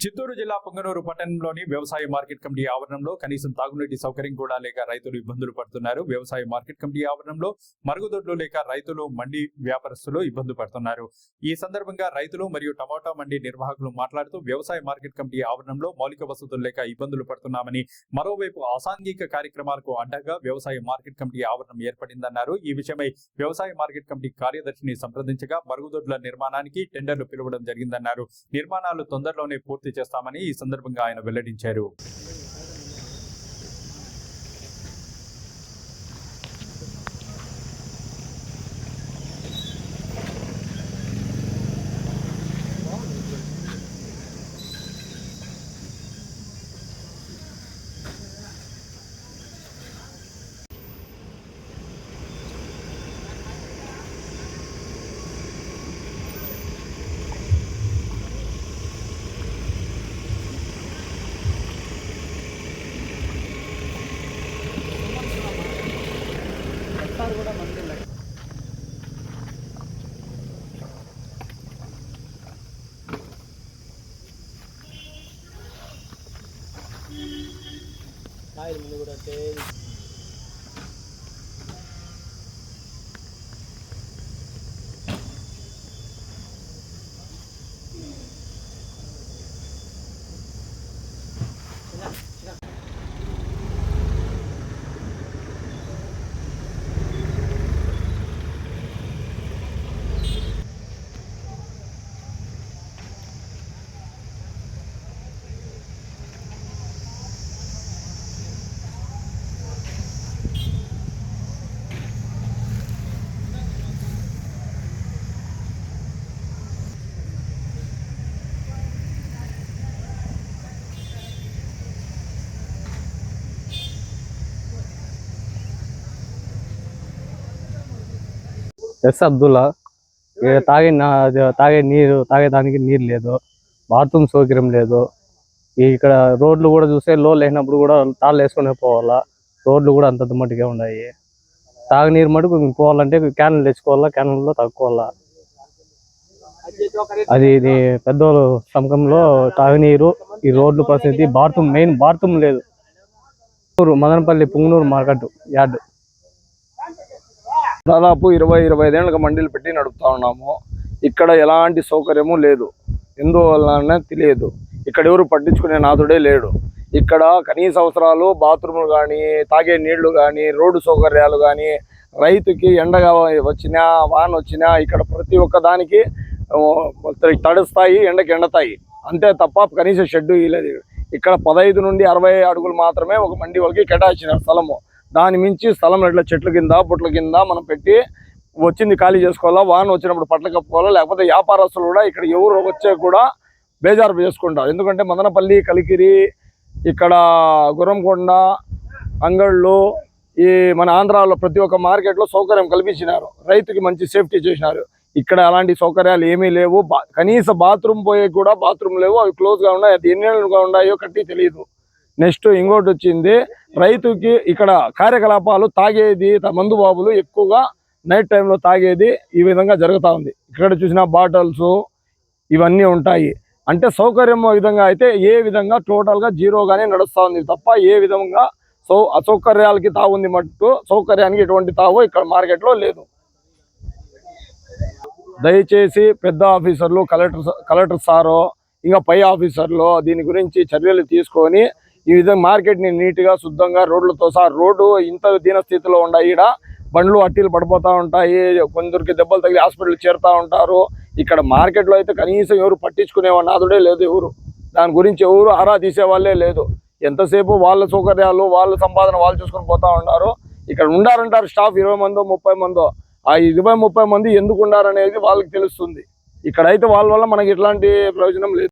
చిత్తూరు జిల్లా పొంగనూరు పట్టణంలోని వ్యవసాయ మార్కెట్ కమిటీ ఆవరణంలో కనీసం తాగునీటి సౌకర్యం కూడా లేక రైతులు ఇబ్బందులు పడుతున్నారు. వ్యవసాయ మార్కెట్ కమిటీ ఆవరణంలో మరుగుదొడ్లు లేక రైతులు, మండి వ్యాపారస్తులు ఇబ్బందులు పడుతున్నారు. ఈ సందర్భంగా రైతులు మరియు టమాటా మండి నిర్వాహకులు మాట్లాడుతూ వ్యవసాయ మార్కెట్ కమిటీ ఆవరణంలో మౌలిక వసతులు లేక ఇబ్బందులు పడుతున్నామని, మరోవైపు అసాంఘిక కార్యక్రమాలకు అడ్డగా వ్యవసాయ మార్కెట్ కమిటీ ఆవరణం ఏర్పడిందన్నారు. ఈ విషయమై వ్యవసాయ మార్కెట్ కమిటీ కార్యదర్శిని సంప్రదించగా మరుగుదొడ్ల నిర్మాణానికి టెండర్లు పిలవడం జరిగిందన్నారు. నిర్మాణాలు తొందరలోనే పూర్తి చేస్తామని ఈ సందర్భంగా ఆయన వెల్లడించారు. కూడా మంది ముందు కూడా ఎస్ అబ్దుల్లా. తాగేదానికి నీరు లేదు, బాత్రూమ్ సౌకర్యం లేదు. ఇక్కడ రోడ్లు కూడా చూస్తే లో లేనప్పుడు కూడా తాళ్ళు వేసుకునే పోవాలా. రోడ్లు కూడా అంతంత మట్టుకే ఉన్నాయి. తాగునీరు మటుకు పోవాలంటే క్యాన్లు తెచ్చుకోవాలా, క్యాన్లలో తక్కువాలా. అది ఇది పెద్దోళ్ళు సమకంలో తాగునీరు, ఈ రోడ్లు పరిస్థితి, మెయిన్ బాత్రూమ్ లేదు. మదనపల్లి పొంగనూరు మార్కెట్ యార్డ్ దాదాపు 20-25 ఏళ్ళకి మండీలు పెట్టి నడుపుతా ఉన్నాము. ఇక్కడ ఎలాంటి సౌకర్యము లేదు, ఎందువల్లనే తెలియదు. ఇక్కడ ఎవరు పట్టించుకునే నాథుడే లేడు. ఇక్కడ కనీస అవసరాలు బాత్రూములు కానీ, తాగే నీళ్లు కానీ, రోడ్డు సౌకర్యాలు కానీ, రైతుకి ఎండగా వచ్చినా వాన వచ్చినా ఇక్కడ ప్రతి ఒక్క దానికి తడుస్తాయి, ఎండకి ఎండతాయి. అంతే తప్ప కనీస షెడ్డు ఇలేదు. ఇక్కడ 15 నుండి 60 అడుగులు మాత్రమే ఒక మండి వాళ్ళకి కేటాయించిన స్థలము. దాని మించి స్థలం ఇట్లా చెట్ల కింద, పుట్ల కింద మనం పెట్టి వచ్చింది ఖాళీ చేసుకోవాలా. వాన వచ్చినప్పుడు పట్ల కప్పుకోవాలా. లేకపోతే వ్యాపారస్తులు కూడా ఇక్కడ ఎవరు వచ్చే కూడా బేజారు చేసుకుంటారు. ఎందుకంటే మదనపల్లి, కలికిరి, ఇక్కడ గుర్రంకొండ, అంగళ్ళు, ఈ మన ఆంధ్రాలో ప్రతి ఒక్క మార్కెట్లో సౌకర్యం కల్పించినారు. రైతుకి మంచి సేఫ్టీ చేసినారు. ఇక్కడ అలాంటి సౌకర్యాలు ఏమీ లేవు. కనీస బాత్రూమ్ పోయే కూడా బాత్రూమ్ లేవు. అవి క్లోజ్గా ఉన్నాయి. అది ఎన్ని నెలలుగా ఉన్నాయో కట్టి తెలియదు. నెక్స్ట్ ఇంకోటి వచ్చింది, రైతుకి ఇక్కడ కార్యకలాపాలు తాగేది, మందు బాబులు ఎక్కువగా నైట్ టైంలో తాగేది ఈ విధంగా జరుగుతూ ఉంది. ఇక్కడ చూసిన బాటిల్స్ ఇవన్నీ ఉంటాయి. అంటే సౌకర్యం విధంగా అయితే ఏ విధంగా టోటల్గా జీరోగానే నడుస్తూ ఉంది తప్ప ఏ విధంగా అసౌకర్యాలకి తావు ఉంది మట్టు సౌకర్యానికి ఎటువంటి తావు ఇక్కడ మార్కెట్లో లేదు. దయచేసి పెద్ద ఆఫీసర్లు, కలెక్టర్ సారో ఇంకా పై ఆఫీసర్లు దీని గురించి చర్యలు తీసుకొని ఈ విధంగా మార్కెట్ని నీట్గా శుద్ధంగా రోడ్లతో సహా, రోడ్డు ఇంత దీనస్థితిలో ఉన్నాయి. ఈడ బండ్లు అట్టీలు పడిపోతూ ఉంటాయి, కొందరికి దెబ్బలు తగిలి హాస్పిటల్ చేరుతూ ఉంటారు. ఇక్కడ మార్కెట్లో అయితే కనీసం ఎవరు పట్టించుకునే నాదుడే లేదు. ఎవరు దాని గురించి ఎవరు ఆరా తీసేవాళ్ళే లేదు. ఎంతసేపు వాళ్ళ సౌకర్యాలు, వాళ్ళ సంపాదన వాళ్ళు చూసుకొని పోతూ ఉన్నారు. ఇక్కడ ఉండారంటారు స్టాఫ్ 20 మందో 30 మందో. ఆ 20-30 మంది ఎందుకు ఉండారనేది వాళ్ళకి తెలుస్తుంది. ఇక్కడైతే వాళ్ళ వల్ల మనకి ఎట్లాంటి ప్రయోజనం లేదు.